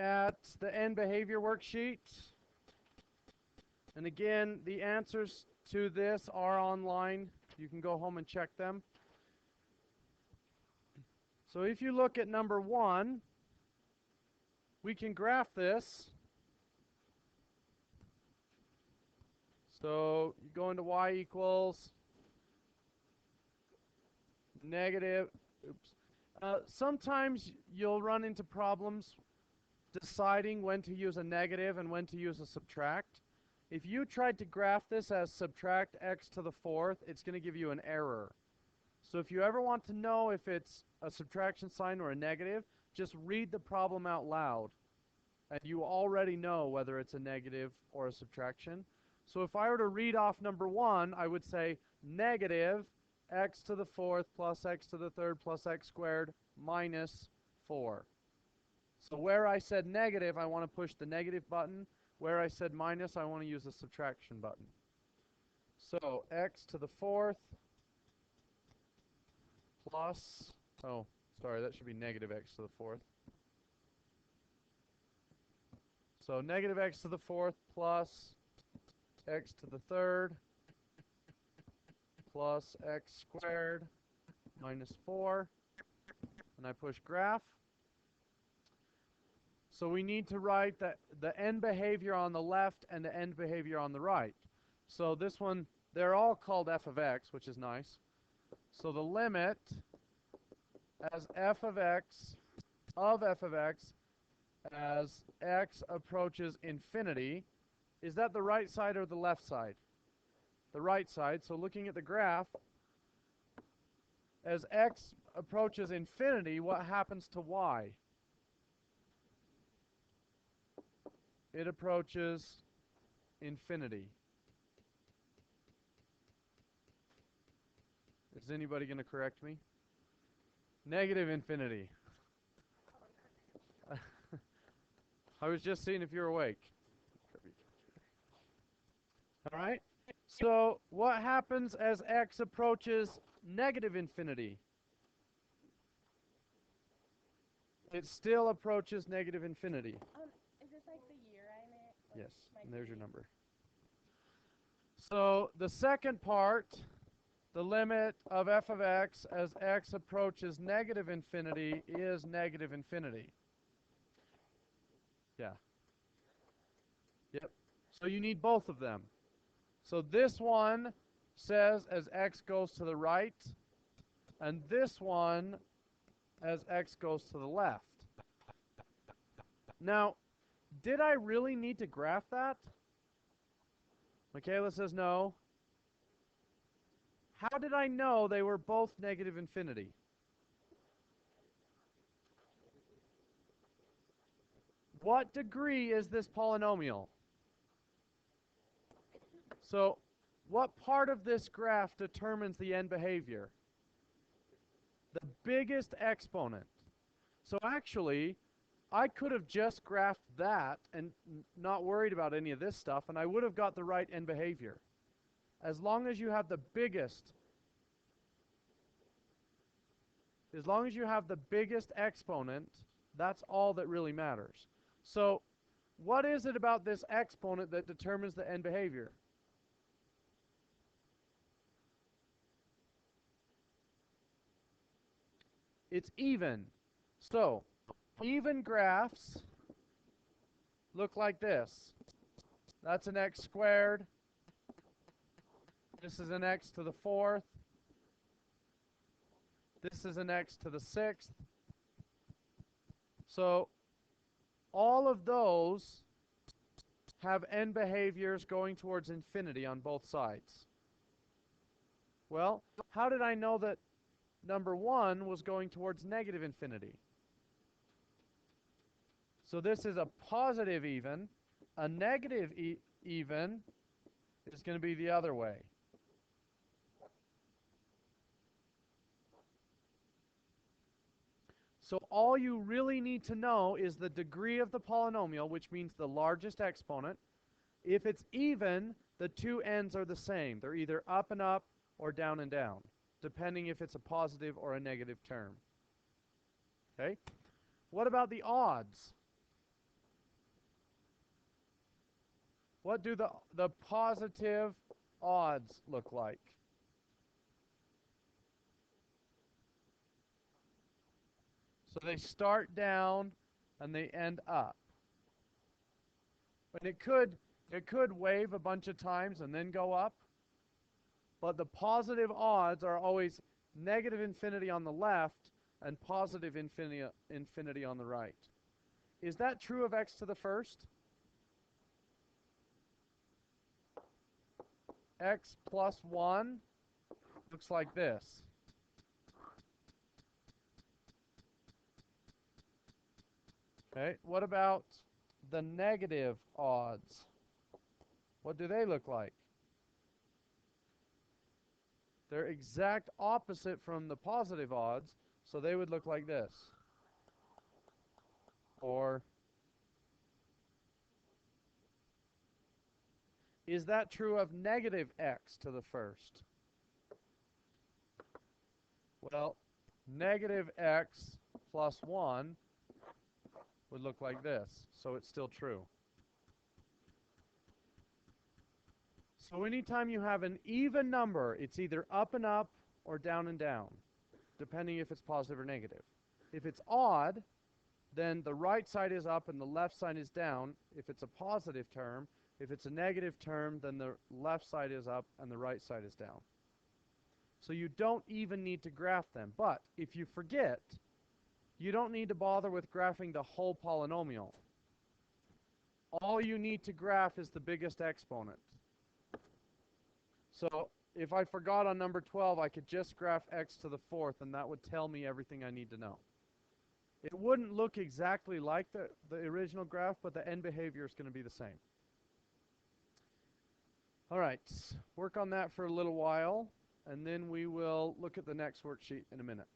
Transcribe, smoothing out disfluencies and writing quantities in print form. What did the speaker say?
at the end behavior worksheet. And again, the answers to this are online. You can go home and check them. So if you look at number 1, we can graph this. So you go into y equals negative. Sometimes you'll run into problems deciding when to use a negative and when to use a subtract. If you tried to graph this as subtract x to the 4th, it's going to give you an error. So if you ever want to know if it's a subtraction sign or a negative, just read the problem out loud. And you already know whether it's a negative or a subtraction. So if I were to read off number 1, I would say negative x to the 4th plus x to the 3rd plus x squared minus 4. So where I said negative, I want to push the negative button. Where I said minus, I want to use the subtraction button. So x to the 4th plus, oh, sorry, that should be negative x to the 4th. So negative x to the 4th plus x to the 3rd plus x squared minus 4. And I push graph. So we need to write the end behavior on the left and the end behavior on the right. So this one, they're all called f of x, which is nice. So the limit as f of x as x approaches infinity, is that the right side or the left side? The right side. So looking at the graph, as x approaches infinity, what happens to y? It approaches infinity. Is anybody going to correct me? Negative infinity. I was just seeing if you're awake. All right. So what happens as x approaches negative infinity? It still approaches negative infinity. Is this like the year I'm in? Yes, and there's your number. So the second part, the limit of f of x as x approaches negative infinity is negative infinity. Yeah. Yep. So you need both of them. So this one says as x goes to the right, and this one as x goes to the left. Now, did I really need to graph that? Michaela says no. How did I know they were both negative infinity? What degree is this polynomial? So, what part of this graph determines the end behavior? The biggest exponent. So actually, I could have just graphed that and not worried about any of this stuff, and I would have got the right end behavior. As long as you have the biggest exponent, that's all that really matters. So what is it about this exponent that determines the end behavior? It's even. So even graphs look like this. That's an x squared. This is an x to the 4th. This is an x to the 6th. So all of those have end behaviors going towards infinity on both sides. Well, how did I know that number 1 was going towards negative infinity? So this is a positive even. A negative even is going to be the other way. So all you really need to know is the degree of the polynomial, which means the largest exponent. If it's even, the two ends are the same. They're either up and up or down and down, depending if it's a positive or a negative term. Okay? What about the odds? What do the positive odds look like? So they start down and they end up. And it could wave a bunch of times and then go up, but the positive odds are always negative infinity on the left and positive infinity on the right. Is that true of x to the first? X plus 1 looks like this. Okay, what about the negative odds? What do they look like? They're exact opposite from the positive odds, so they would look like this. Or is that true of negative x to the first? Well, negative x plus 1 would look like this, so it's still true. So anytime you have an even number, it's either up and up or down and down, depending if it's positive or negative. If it's odd, then the right side is up and the left side is down if it's a positive term. If it's a negative term, then the left side is up and the right side is down. So you don't even need to graph them. But if you forget, you don't need to bother with graphing the whole polynomial. All you need to graph is the biggest exponent. So if I forgot on number 12, I could just graph x to the fourth, and that would tell me everything I need to know. It wouldn't look exactly like the original graph, but the end behavior is going to be the same. All right, work on that for a little while, and then we will look at the next worksheet in a minute.